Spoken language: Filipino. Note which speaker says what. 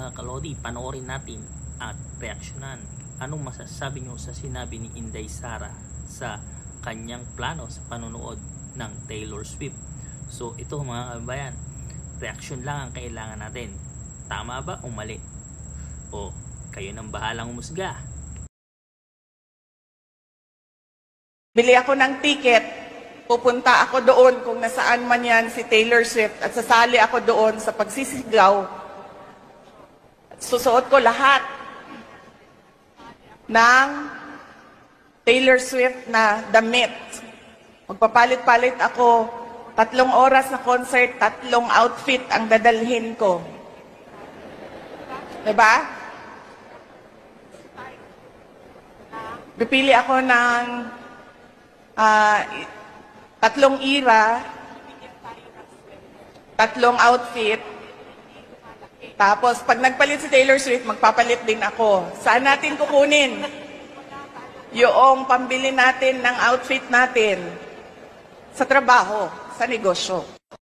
Speaker 1: mga kalodi, panoorin natin at reaksyonan. Anong masasabi nyo sa sinabi ni Inday Sara sa kanyang plano sa panonood ng Taylor Swift? So ito mga kabayan, reaksyon lang ang kailangan natin. Tama ba o mali? O kayo nang bahalang umusga.
Speaker 2: Bili ako ng ticket, pupunta ako doon kung nasaan man yan si Taylor Swift at sasali ako doon sa pagsisigaw. Susuot ko lahat ng Taylor Swift na damit. Magpapalit-palit ako, 3 oras na concert, 3 outfit ang dadalhin ko. Diba? Pipili ako ng 3 era, 3 outfit. Tapos, pag nagpalit si Taylor Swift, magpapalit din ako. Saan natin kukunin yung pambili natin ng outfit natin? Sa trabaho, sa negosyo.